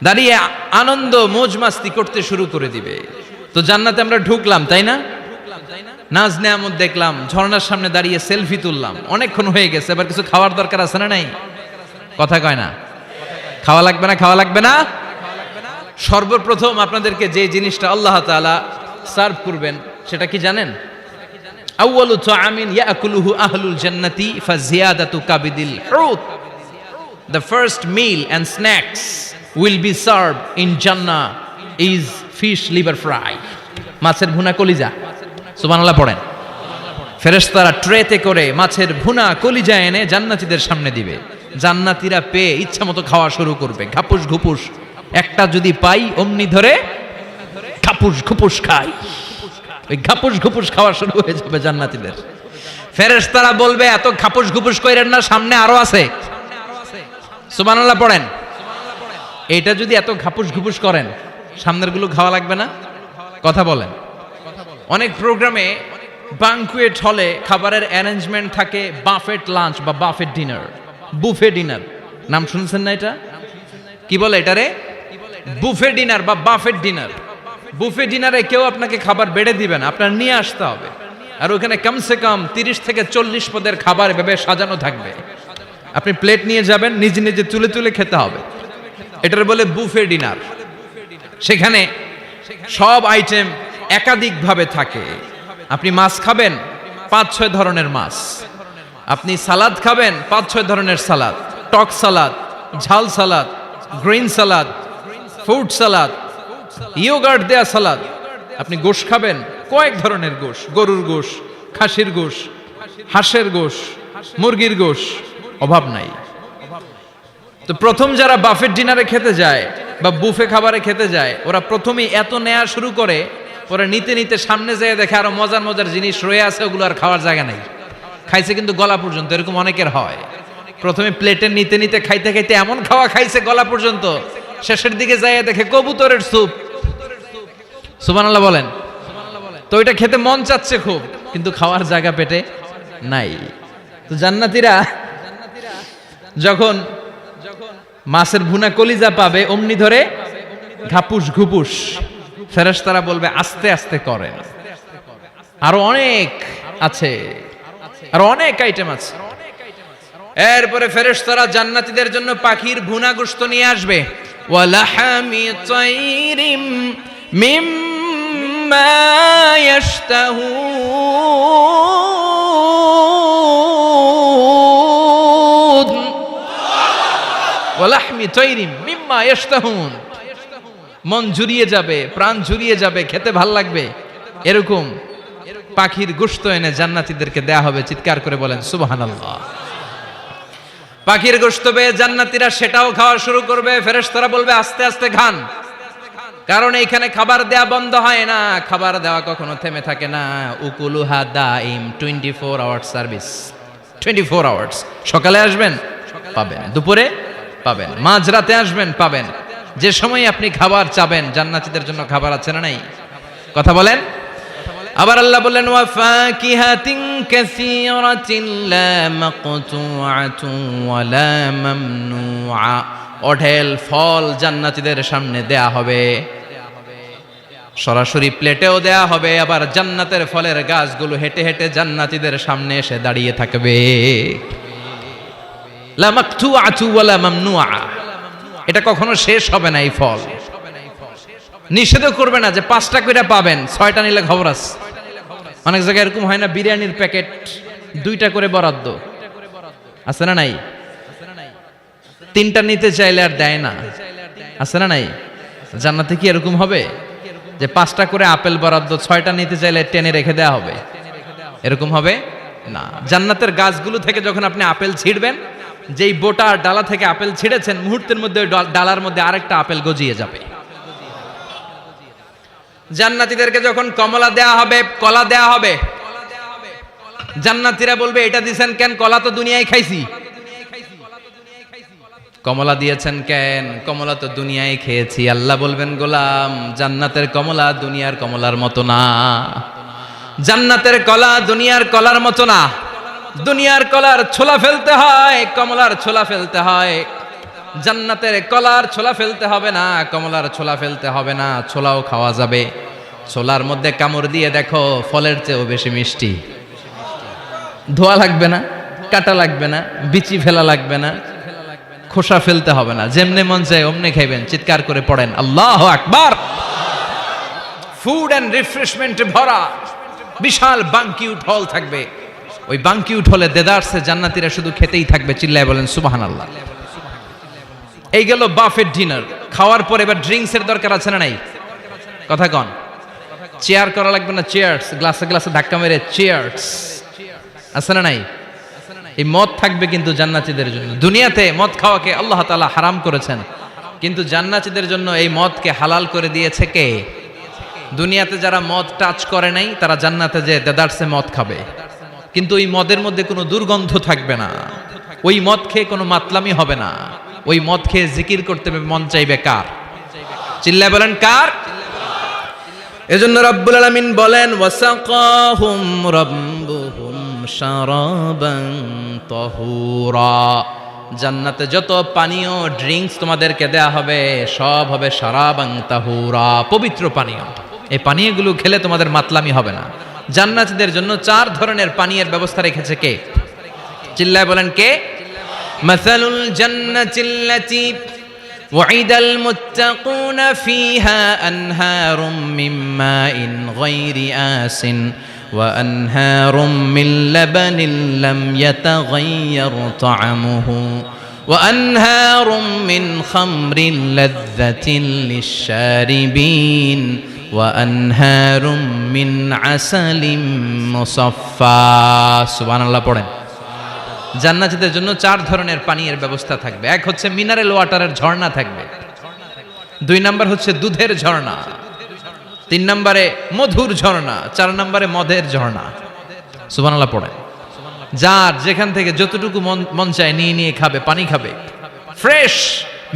দাঁড়িয়ে আনন্দ মौज মাস্তি করতে শুরু করে দিবে। তো জান্নাতে আমরা ঢুকলাম, তাই না? নাজ নেয়ামত দেখলাম, ঝর্ণার সামনে দাঁড়িয়ে সেলফি তুললাম। অনেকক্ষণ হয়ে গেছে, এবার কিছু খাওয়ার দরকার আছে না নাই? কথা কয় না? খাওয়া লাগবে না? খাওয়া লাগবে না? সর্বপ্রথম আপনাদেরকে যে জিনিসটা আল্লাহ তাআলা সার্ভ করবেন সেটা কি জানেন? আউয়ালু তাআমিন ইয়াকুলুহু আহলুল জান্নাতি ফাজিয়াদাতু কাবিদিল হুত। The first meal and snacks will be served in Jannah is fish liver fry. মাছের ভুনা কলিজা। সুবহানাল্লাহ পড়েন। ফেরেশতারা ট্রেতে করে মাছের ভুনা কলিজা এনে জান্নাতীদের সামনে দিবে। জান্নাতীরা পেয়ে ইচ্ছা মতো খাওয়া শুরু করবে, ঘাপুস ঘুপুস। একটা যদি পাই অমনি ধরে ঘাপুস ঘুপুস খাই। ওই ঘাপুস ঘুপুস খাওয়া শুরু হয়ে যাবে জান্নাতীদের। ফেরেশতারা বলবে এত ঘাপুস ঘুপুস কইরেন না, সামনে আরো আছে। সুবহানাল্লাহ পড়েন। এটা যদি এত ঘাপুস ঘুপুস করেন, সামনের গুলো খাওয়া লাগবে না? কথা বলেন। অনেক প্রোগ্রামে বানকুয়েট হলে খাবারের অ্যারেঞ্জমেন্ট থাকে বাফেট লাঞ্চ বা বাফেট ডিনার, বুফে ডিনার। নাম শুনছেন না এটা? কি বলে এটারে? বুফে ডিনার বা বাফেট ডিনার। বুফে ডিনারে কেউ আপনাকে খাবার বেড়ে দিবেন, আপনার নিয়ে আসতে হবে। আর ওখানে কমসে কম 30 থেকে 40 পদের খাবার এভাবে সাজানো থাকবে। আপনি প্লেট নিয়ে যাবেন, নিজে নিজে তুলে তুলে খেতে হবে। এটার বলে বুফে ডিনার। সেখানে সব আইটেম একাধিকভাবে থাকে। আপনি মাছ খাবেন, 5-6 ধরনের মাছ। আপনি সালাদ খাবেন, 5-6 ধরনের সালাদ, টক সালাদ, ঝাল salad, green salad, fruit salad, yogurt দেয়া সালাদ। আপনি গোশ খাবেন, কয়েক ধরনের গোশ, গরুর গোশ, খাসির গোশ, হাঁসের গোশ, মুরগির গোশ, অভাব নাই। তো প্রথম যারা বাফেট ডিনারে খেতে যায় বা বুফে খাবারে খেতে যায়, ওরা প্রথমেই এত নেয়া শুরু করে, ওরা নিতে নিতে সামনে যেয়ে দেখে আরো মজার মজার জিনিস রয়ে আছে, ওগুলো আর খাওয়ার জায়গা নাই। খাইছে কিন্তু গলা পর্যন্ত, এরকম অনেকের হয়। প্রথমে প্লেটে নিতে নিতে খাইতে খাইতে এমন খাওয়া খাইছে গলা পর্যন্ত, শেষের দিকে যাইয়া দেখে কবুতরের স্যুপ। সুবহানাল্লাহ বলেন। তো এটা খেতে মন চাচ্ছে খুব, কিন্তু খাওয়ার জায়গা পেটে নাই। তো জান্নাতীরা যখন মাছের ভুনা কলিজা পাবে, অমনি ধরে ঘাপুস ঘুপুস। ফেরেশতারা বলবে আস্তে আস্তে করেন, আরো অনেক আছে, আরো অনেক আইটেম আছে। এরপরে ফেরেশতারা জান্নাতীদের জন্য পাখির ভুনা গোশত নিয়ে আসবে। ওয়ালাহামি তাইরিম মিম্মা ইয়াশতাহুন। ওয়ালাহমি তাইরিম মিম্মা ইয়াশতাহুন। মন জুড়িয়ে যাবে, প্রাণ জুড়িয়ে যাবে, খেতে ভাল লাগবে, এরকম পাখির গোশত এনে জান্নাতীদেরকে দেয়া হবে। চিৎকার করে বলেন সুবহানাল্লাহ। পাখির গোশত পেয়ে জান্নাতীরা সেটাও খাওয়া শুরু করবে। ফেরেশতারা বলবে আস্তে আস্তে খান, কারণ এইখানে খাবার দেয়া বন্ধ হয় না, খাবার দেওয়া কখনো থেমে থাকে না। উকুলুহা দাইম, 24 আওয়ার্স সার্ভিস, 24 আওয়ার্স। সকালে আসবেন পাবেন, দুপুরে পাবেন, মাঝরাতে আসবেন পাবেন। যে সময় আপনি খাবার চাবেন, জান্নাতীদের জন্য খাবার আছে না নাই? কথা বলেন। আবার আল্লাহ বললেন ওয়া ফাকিহাতিন কাসীরাতিন লা মাকতুআতুন ওয়া লা মামনুআ, অঢেল ফল জান্নাতীদের সামনে দেয়া হবে, সরাসরি প্লেটেও দেয়া হবে, আবার জান্নাতের ফলের গাছগুলো হেঁটে হেঁটে জান্নাতীদের সামনে এসে দাঁড়িয়ে থাকবে। লা মাকতুআতু ওয়া লা মামনুআ, এটা কখনো শেষ হবে না। এই ফল নিষেধও করবে না যে 5টা করে পাবেন, 6টা নিলে খবর আছে। অনেক জায়গায় এরকম হয় না, বিরিয়ানির প্যাকেট 2টা করে বরাদ্দ আছে না নাই? 3টা নিতে চাইলে আর দেয় না, আছে না নাই? জান্নাতে কি এরকম হবে যে 5টা করে আপেল বরাদ্দ, 6টা নিতে চাইলে টেনে রেখে দেওয়া হবে? এরকম হবে না। জান্নাতের গাছগুলো থেকে যখন আপনি আপেল ছিঁড়বেন, যেই বোটা ডালা থেকে আপেল ছিঁড়েছেন, মুহূর্তের মধ্যে ওই ডালার মধ্যে আরেকটা আপেল গজিয়ে যাবে। জান্নাতীদেরকে যখন কমলা দেয়া হবে, কলা দেয়া হবে, জান্নাতীরা বলবে এটা দিয়েছেন কেন? কলা তো দুনিয়ায় খাইছি। কমলা দিয়েছেন কেন? কমলা তো দুনিয়ায় খেয়েছি। আল্লাহ বলবেন গোলাম, জান্নাতের কমলা দুনিয়ার কমলার মতো না, জান্নাতের কলা দুনিয়ার কলার মতো না। দুনিয়ার কলার ছোলা ফেলতে হয়, কমলার ছোলা ফেলতে হয়। জান্নাতের কলার ছোলা ফেলতে হবে না, কমলার ছোলা ফেলতে হবে না, ছোলাও খাওয়া যাবে। ছোলার মধ্যে কামড় দিয়ে দেখো, ফলের চেয়েও বেশি মিষ্টি। ধোয়া লাগবে না, কাটা লাগবে না, বিচি ফেলা লাগবে না, খোসা ফেলতে হবে না, যেমনে মন চায় অমনে খাইবেন। চিৎকার করে পড়েন আল্লাহু আকবার। ফুড এন্ড রিফ্রেশমেন্টে ভরা বিশাল বানকিউট হল থাকবে। ওই বানকিউট হলে দেদারসে জান্নাতীরা শুধু খেতেই থাকবে। চিল্লায় বলেন সুবহানাল্লাহ। এই গেল বাফেট ডিনার। খাওয়ার পর এবার ড্রিঙ্কস এর দরকার আছে না নাই? কথা কন। চেয়ার করা লাগবে না, চেয়ার্স, গ্লাসে গ্লাসে ধাক্কা মেরে চেয়ার্স, আছে না নাই? এই মদ থাকবে কিন্তু জান্নাতীদের জন্য। দুনিয়াতে মদ খাওয়াকে আল্লাহ তাআলা হারাম করেছেন, কিন্তু জান্নাতীদের জন্য এই মদকে হালাল করে দিয়েছে কে? দুনিয়াতে যারা মদ টাচ করে নাই, তারা জান্নাতে যে দেদারসে মদ খাবে, কিন্তু ওই মদের মধ্যে কোনো দুর্গন্ধ থাকবে না। ওই মদ খেয়ে কোনো মাতলামি হবে না। ওই মদ খেয়ে জিকির করতে মন চাইবে কার? চিল্লায় বলেন কার? এজন্য রব্বুল আলামিন বলেন ওয়াসাকাহুম রাব্বুহুম শারাবান তাহুরা। জান্নাতে যত পানীয় ড্রিঙ্কস তোমাদেরকে দেয়া হবে, সব হবে শারাবান তাহুরা, পবিত্র পানীয়। এই পানীয়গুলো খেলে তোমাদের মাতলামি হবে না। জান্নাতীদের জন্য 4 ধরনের পানীয়ের ব্যবস্থা রেখেছে কে? চিল্লায় বলেন কে? মাসালুল জান্নাতিল্লাতী ওয়াইদাল মুত্তাকুনা ফিহা আনহারুম মিন মাইন গায়রি আসিন ওয়া আনহারুম মিন লাবানিন লাম ইয়াতাগায়্যার তা'আমুহু ওয়া আনহারুম মিন খামরিন লাযযাতিন লিশ-শারিবিন ওয়া আনহারুম মিন আসালিম মুসাফফা। সুবহানাল্লাহ পড়েন। জান্নাতীদের জন্য 4 ধরনের পানীয়ের ব্যবস্থা থাকবে। এক হচ্ছে মিনারেল ওয়াটারের ঝর্ণা থাকবে, 2 নাম্বার হচ্ছে দুধের ঝর্ণা, 3 নম্বরে মধুর ঝর্ণা, 4 নম্বরে মদের ঝর্ণা। সুবহানাল্লাহ পড়েন। যার যেখান থেকে যতটুকু মন চায় নিয়ে নিয়ে খাবে, পানি খাবে। Fresh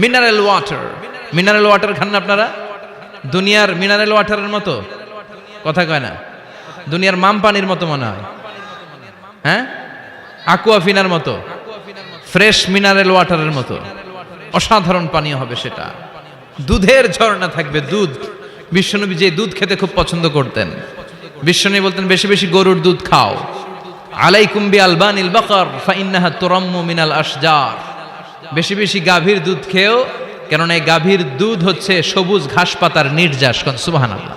mineral water. Mineral water খান না আপনারা? দুনিয়ার মিনারেল ওয়াটারের মতো? কথা কয় না। দুনিয়ার মাম পানির মতো মনে হয়, হ্যাঁ? আকুয়াফিনার মতো, ফ্রেশ মিনারেল ওয়াটারের মতো অসাধারণ পানীয় হবে সেটা। দুধের ঝর্ণা থাকবে, দুধ। বিশ্বনবী যে দুধ খেতে খুব পছন্দ করতেন। বিশ্বনবী বলতেন বেশি বেশি গরুর দুধ খাও। আলাইকুম বি আলবানিল বাকার ফাইন্নাহা তুরাম্মু মিনাল আশজার। বেশি বেশি গাভীর দুধ খেও, কেননা এই গাভীর দুধ হচ্ছে সবুজ ঘাস পাতার নির্যাস। সুবহানাল্লাহ।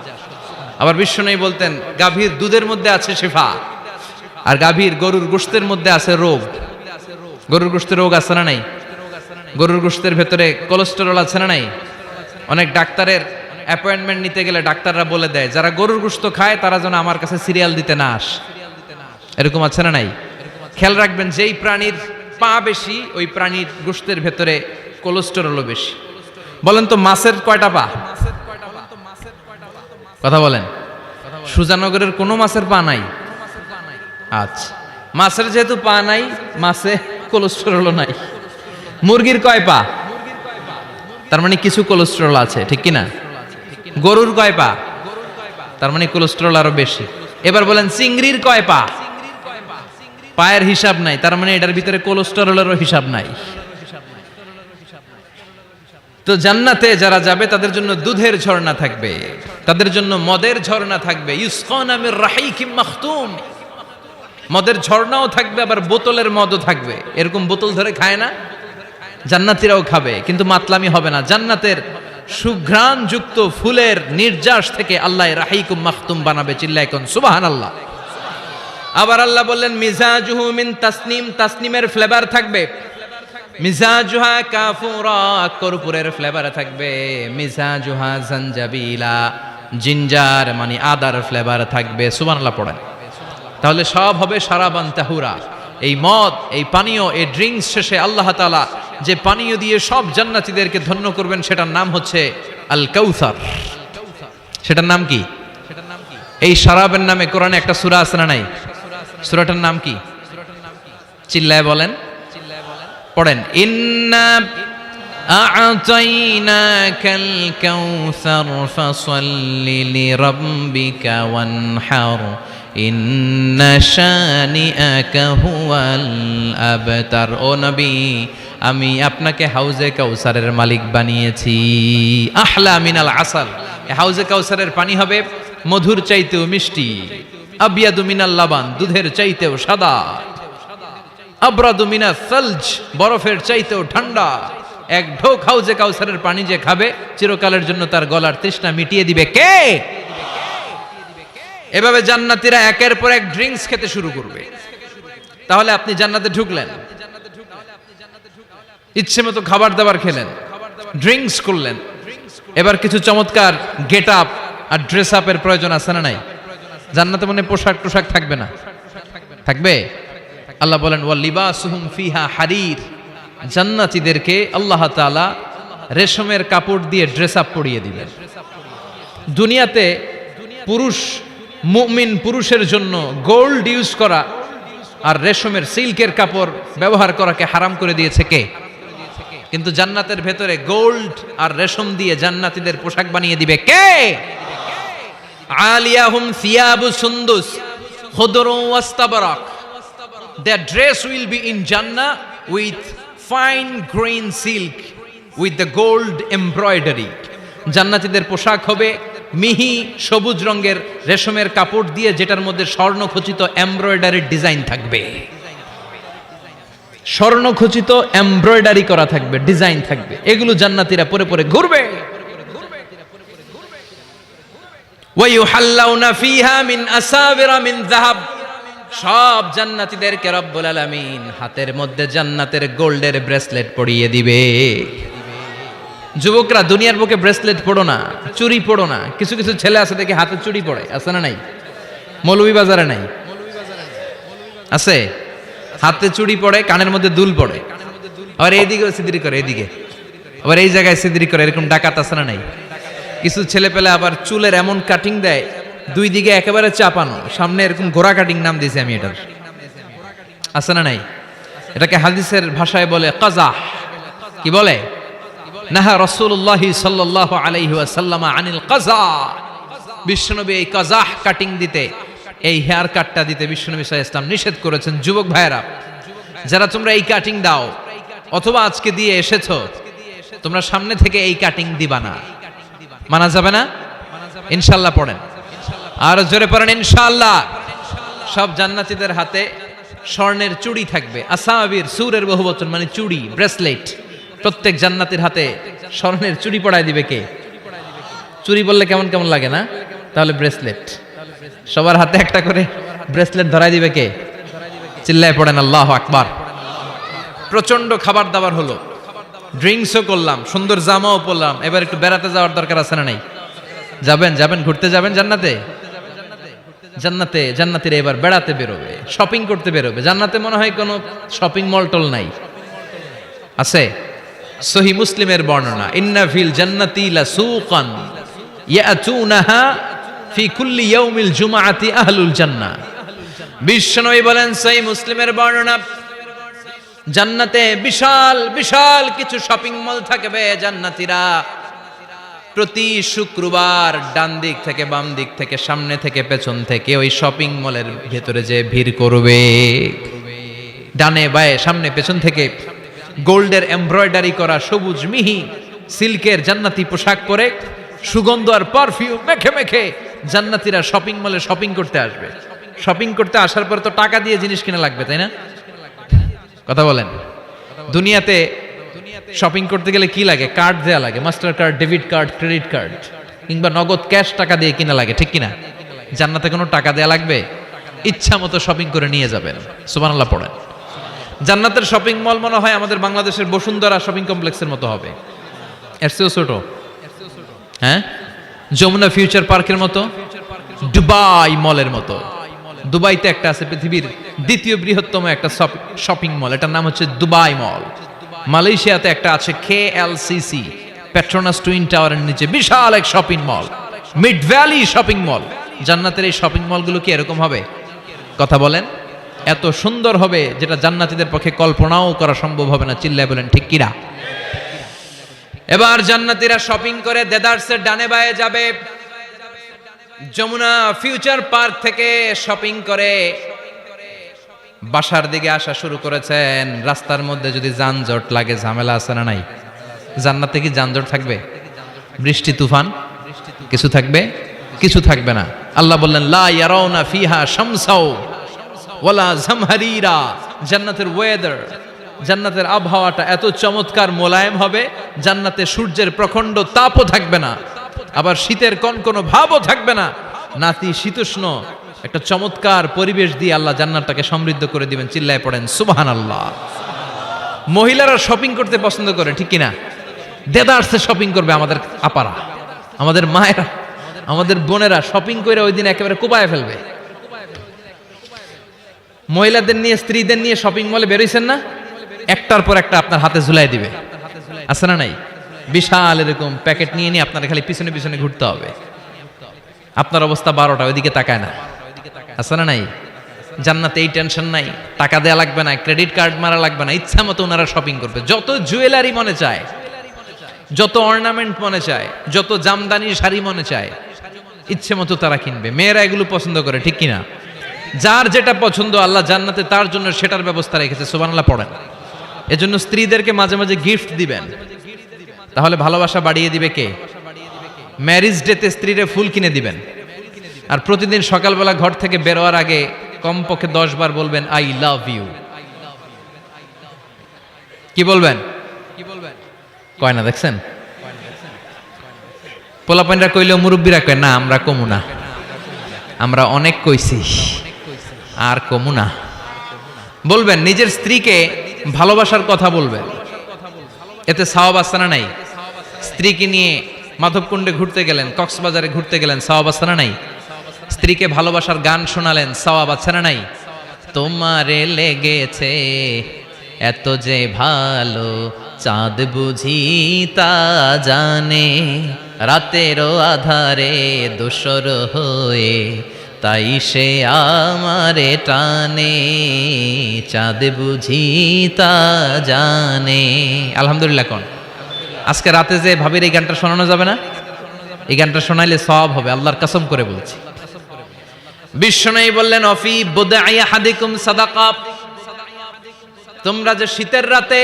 আবার বিশ্বনবী বলতেন গাভীর দুধের মধ্যে আছে শিফা, আর গাভীর গরুর গোশতের মধ্যে আছে রোগ। গরুর গোশতের রোগ আছে না নাই? গরুর গোশতের ভেতরে কোলেস্টেরল আছে না নাই? অনেক ডাক্তারের অ্যাপয়েন্টমেন্ট নিতে গেলে ডাক্তাররা বলে দেয় যারা গরুর গোশত খায় তারা যেন আমার কাছে সিরিয়াল দিতে না আসে। এরকম আছে না নাই? খেয়াল রাখবেন, যেই প্রাণীর পা বেশি ওই প্রাণীর গোশতের ভেতরে কোলেস্টেরলও বেশি। বলেন তো মাছের কয়টা পা? কথা বলেন। সুজানগরের কোনো মাছের পা নাই? আচ্ছা, মাছের যেহেতু পা নাই, মাছে কোলেস্টেরল নাই। মুরগির কয় পা? তার মানে কিছু কোলেস্টেরল আছে, ঠিক কি না? গরুর কয় পা? তার মানে কোলেস্টেরল আরো বেশি। এবার বলেন চিংড়ির কয় পা? পায়ের হিসাব নাই, তার মানে এটার ভিতরে কোলেস্টেরলেরও হিসাব নাই। তো জান্নাতে যারা যাবে তাদের জন্য দুধের ঝর্ণা থাকবে, তাদের জন্য মদের ঝর্ণা থাকবে। ইউসকানা মির রাহিকিম মাখতুম, মদের ঝর্ণাও থাকবে, আবার বোতলের মদও থাকবে। এরকম বোতল ধরে খায় না, জান্নাতীরাও খাবে, কিন্তু মাতলামি হবে না। জান্নাতের সুঘ্রাণ যুক্ত ফুলের নির্যাস থেকে আল্লাহ রাহিকুম মাখতুম বানাবে। চিল্লায় কোন সুবহানাল্লাহ। আবার আল্লাহ বললেন মিজাজুহু মিন তাসনিম, তাসনিমের ফ্লেভার থাকবে। মিজাজুহা কাফুরা, কর্পূরের ফ্লেভার থাকবে। মিজাজুহা জানজাবিলা, জিঞ্জার মানে আদার ফ্লেভার থাকবে। সুবহানাল্লাহ পড়েন। তাহলে সব হবে শারাবান তাহুরা। এই মদ, এই পানীয়, এই ড্রিঙ্কস শেষে আল্লাহ তাআলা যে পানীয় দিয়ে সব জান্নাতীদেরকে ধন্য করবেন সেটার নাম হচ্ছে আল কাউসার। সেটার নাম কি? এই শারাবের নামে কোরআনে একটা সূরা আছে না নাই? সূরাটার নাম কি? চিল্লায় বলেন, পড়েন। ইন্না আ'তাইনাকাল কাউসার ফাসাল্লি লিরাব্বিকা ওয়ানহার ইন্না শানিআকা হুয়াল আবতার। ও নবী, আমি আপনাকে হাউজে কাউসারের মালিক বানিয়েছি। আহলা মিনাল আসাল, হাউজে কাউসারের পানি হবে মধুর চাইতেও মিষ্টি। আবিয়াদু মিনাল লাবান, দুধের চাইতেও সাদা। আবরাদু মিনাস সালজ, বরফের চাইতেও ঠান্ডা। এক ঢোক হাউজে কাউসারের পানি যে খাবে চিরকালের জন্য তার গলার তৃষ্ণা মিটিয়ে দিবে কে? এভাবে জান্নাতীরা একের পর এক ড্রিঙ্কস খেতে শুরু করবে। তাহলে আপনি জান্নাতে ঢুকলেন, ইচ্ছে মতো খাবার দাবার খেলেন, ড্রিঙ্কস করলেন। এবার কিছু চমৎকার গেট আপ আর ড্রেস আপের প্রয়োজন আছে না নাই? জান্নাতে মনে পোশাক টোশাক থাকবে না? থাকবে। আল্লাহ বলেন ওয়া লিবাসুহুম ফিহা হারির, জান্নাতীদেরকে আল্লাহ তাআলা রেশমের কাপড় দিয়ে ড্রেস আপ পরিয়ে দিবেন। দুনিয়াতে পুরুষ, মুমিন পুরুষের জন্য গোল্ড ইউজ করা আর রেশমের সিল্কের কাপড় ব্যবহার করাকে হারাম করে দিয়েছে কে? কিন্তু জান্নাতের ভেতরে গোল্ড আর রেশম দিয়ে জান্নাতীদের পোশাক বানিয়ে দিবে কে? আলিয়াহুম সিয়াবু সুন্দুস খুদরু ওয়াস্তাবরাক, their dress will be in Jannah with fine green silk with the gold embroidery. জান্নাতীদের পোশাক হবে মিহি সবুজ রঙের রেশমের কাপড় দিয়ে, যেটার মধ্যে স্বর্ণখচিত এমব্রয়ডারির ডিজাইন থাকবে। স্বর্ণখচিত এমব্রয়ডারি করা থাকবে, ডিজাইন থাকবে। এগুলো জান্নাতীরা পরে পরে ঘুরবে। ওয়া ইউহাল্লাউনা ফিহা মিন আসাবিরা মিন যাহাব, সব জান্নাতীদেরকে রব্বুল আলামিন হাতের মধ্যে জান্নাতের গোল্ডের ব্রেসলেট পরিয়ে দিবে। যুবকরা, দুনিয়ার বুকে ব্রেসলেট পড়ো না, চুরি পড়ো না। কিছু কিছু ছেলে আছে দেখে হাতে চুরি পড়ে, আছে না নাই? মৌলভীবাজারে নাই? আছে। হাতে চুড়ি পড়ে, কানের মধ্যে দুল পড়ে, আবার এইদিকে সিদ্রি করে, এদিকে আবার এই জায়গায় সিদ্রি করে। এরকম ডাকাত আছে না নাই? কিছু ছেলে পেলে আবার চুলের এমন কাটিং দেয়, দুই দিকে একেবারে চাপানো, সামনে এরকম ঘোড়া কাটিং নাম দিয়েছি আমি এটার। আছে না নাই? এটাকে হাদিসের ভাষায় বলে কাজাহ। কি বলে? নাহা রাসূলুল্লাহ সাল্লাল্লাহু আলাইহি ওয়াসাল্লাম আনিল কাজা। বিশ্বনবী এই কাজাহ কাটিং দিতে, এই হেয়ার কাটটা দিতে বিশ্বনবী সাল্লাল্লাহু আলাইহি ওয়াসাল্লাম নিষেধ করেছেন। যুবক ভাইরা, যারা তোমরা এই কাটিং দাও অথবা আজকে দিয়ে এসেছো, তোমরা সামনে থেকে এই কাটিং দিবা না। মানা যাবে না? ইনশাআল্লাহ পড়েন, আর জোরে পড়েন ইনশাআল্লাহ। সব জান্নাতীদের হাতে স্বর্ণের চুড়ি থাকবে। আসাবির, সুরের বহুবচন মানে চুড়ি, ব্রেসলেট। প্রত্যেক জান্নাতীর হাতে স্বর্ণের চুড়ি পড়ায় দিবে কে? চুড়ি বললে কেমন কেমন লাগে না? তাহলে ব্রেসলেট, সবার হাতে একটা করে ব্রেসলেট ধরাই দিবে কে? চিল্লায় পড়েন আল্লাহু আকবার। প্রচন্ড খাবার দাবার হলো, ড্রিঙ্কসও করলাম, সুন্দর জামাও পরলাম। এবার একটু বেড়াতে যাওয়ার দরকার আছে না নাই? যাবেন, যাবেন, ঘুরতে যাবেন জান্নাতে। জান্নাতে জান্নাতীরা এবার বেড়াতে বেরোবে, শপিং করতে বেরোবে। জান্নাতে মনে হয় কোনো শপিং মল টল নাই? আছে। সহিহ মুসলিমের বর্ণনা, ইন্না ফিল জান্নাতি লাসুকান ইয়াতুনাহা ফি কুল্লি ইয়াউমিল জুমআতি আহলুল জান্নাহ। বিশ্বনবী বলেন, সহিহ মুসলিমের বর্ণনা, জান্নাতে বিশাল বিশাল কিছু শপিং মল থাকবে। জান্নাতীরা প্রতি শুক্রবার ডান দিক থেকে বাম দিক থেকে সামনে থেকে পেছন থেকে ওই শপিং মলের ভেতরে যে ভিড় করবে, ডানে বায়ে সামনে পেছন থেকে গোল্ডের এমব্রয়ডারি করা সবুজ মিহি সিল্কের জান্নাতি পোশাক পরে সুগন্ধ আর পারফিউম মেখে মেখে জান্নাতীরা শপিং মলে শপিং করতে আসবে। শপিং করতে আসার পর তো টাকা দিয়ে জিনিস কিনা লাগবে, তাই না? কথা বলেন। দুনিয়াতে শপিং করতে গেলে কি লাগে? কার্ড দেয়া লাগে, master card, debit card, credit card, কিংবা নগদ ক্যাশ টাকা দিয়ে কিনা লাগে, ঠিক কিনা? জান্নাতে কোনো টাকা দেয়া লাগবে? ইচ্ছা মতো শপিং করে নিয়ে যাবেন। সুবহানাল্লাহ পড়েন। জান্নাতের শপিং মল মনে হয় আমাদের বাংলাদেশের বসুন্ধরা শপিং কমপ্লেক্সের মতো হবে, এর চেয়েও ছোট। হ্যাঁ, যমুনা ফিউচার পার্কের মতো, দুবাই মলের মতো। দুবাইতে একটা আছে পৃথিবীর দ্বিতীয় বৃহত্তম একটা শপিং মল, এটার নাম হচ্ছে দুবাই মল। মালয়েশিয়াতে একটা আছে KLCC, পেট্রোনাস টুইন টাওয়ারের নিচে বিশাল এক shopping mall, mid valley shopping mall. জান্নাতের এই শপিং মলগুলো কি এরকম হবে? কথা বলেন। এত সুন্দর হবে যেটা জান্নাতীদের পক্ষে কল্পনাও করা সম্ভব হবে না। চিল্লায় বলেন ঠিক কিনা? এবার জান্নাতীরা শপিং করে দেদারসের ডানে বায়ে যাবে। যমুনা ফিউচার পার্ক থেকে শপিং করে বাসার দিকে আসা শুরু করেছেন। রাস্তার মধ্যে যদি যানজট লাগে, ঝামেলা আছে না নাই? জান্নাতে কি যানজট থাকবে? বৃষ্টি তুফান কিছু থাকবে? কিছু থাকবে না। আল্লাহ বললেন লা ইয়ারাউনা ফিহা শামসাও ওয়ালা জামহারিরা। জান্নাতের ওয়েদার, জান্নাতের আবহাওয়াটা এত চমৎকার মোলায়েম হবে, জান্নাতে সূর্যের প্রখণ্ড তাপও থাকবে না, আবার শীতের কনকনো ভাবও থাকবে না। নাতিশীতোষ্ণ একটা চমৎকার পরিবেশ দিয়ে আল্লাহ জান্নাতটাকে সমৃদ্ধ করে দিবেন। চিল্লায় পড়েন সুবহানাল্লাহ। মহিলারা শপিং করতে পছন্দ করে, ঠিক কিনা? দেদারসে শপিং করবে আমাদের আপারা, আমাদের মায়েরা, আমাদের বোনেরা শপিং করে ওই দিন একেবারে কোপায় ফেলবে। মহিলাদের নিয়ে, স্ত্রীদের নিয়ে শপিং মলে বেরোইছেন না? একটার পর একটা আপনার হাতে ঝুলাই দিবে, আছে না নাই? বিশাল এরকম প্যাকেট নিয়ে নিয়ে আপনার খালি পিছনে পিছনে ঘুরতে হবে। আপনার অবস্থা 12টা, ওইদিকে তাকায় না, আছে না নাই? জান্নাতে এই টেনশন নাই, টাকা দেয়া লাগবে না, ক্রেডিট কার্ড মারা লাগবে না, ইচ্ছা মতো ওনারা শপিং করবে। যত জুয়েলারি মনে চায়, যত অর্নামেন্ট মনে চায়, যত জামদানি শাড়ি মনে চায়, ইচ্ছে মতো তারা কিনবে। মেয়েরা এগুলো পছন্দ করে, ঠিক কিনা? যার যেটা পছন্দ আল্লাহ জান্নাতে তার জন্য সেটার ব্যবস্থা রেখেছে। সুবহানাল্লাহ পড়েন। এজন্য স্ত্রীদেরকে মাঝে মাঝে গিফট দিবেন, তাহলে ভালোবাসা বাড়িয়ে দিবে কে? ম্যারেজ ডেতে স্ত্রীরে ফুল কিনে দিবেন, আর প্রতিদিন সকালবেলা ঘর থেকে বেরোয়ার আগে কমপক্ষে 10 বার বলবেন আই লাভ ইউ। কি বলবেন? কয় না, দেখছেন? পোলাপাইনরা কইলেও মুরব্বীরা কয় না, আমরা কমু না, আমরা অনেক কইছি আর কমু না। বলবেন, নিজের স্ত্রীকে ভালোবাসার কথা বলবেন, এতে সওয়াব আছে না নাই? স্ত্রীকে নিয়ে মাধবকুণ্ডে ঘুরতে গেলেন, কক্সবাজারে ঘুরতে গেলেন, সওয়াব আছে না নাই? স্ত্রীকে ভালোবাসার গান শোনালেন, সওয়াব আছে না নাই? তোমারে লেগেছে এত যে ভালো, চাঁদ বুঝি তা জানে, রাতেরও আধারে দোসর হয়ে, তাই সে আমারে টানে, চাঁদ বুঝি তা জানে। আলহামদুলিল্লাহ। কোন আজকে রাতে যে ভাবির এই গানটা শোনানো যাবে না? এই গানটা শোনাইলে সওয়াব হবে, আল্লাহর কসম করে বলছি। বিশ্বনবী বললেন অফি বুদআই আহাদিকুম সাদাকা। তোমরা যে শীতের রাতে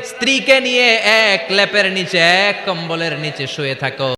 স্ত্রীকে নিয়ে এক লেপের নিচে, এক কম্বলের নিচে শুয়ে থাকো,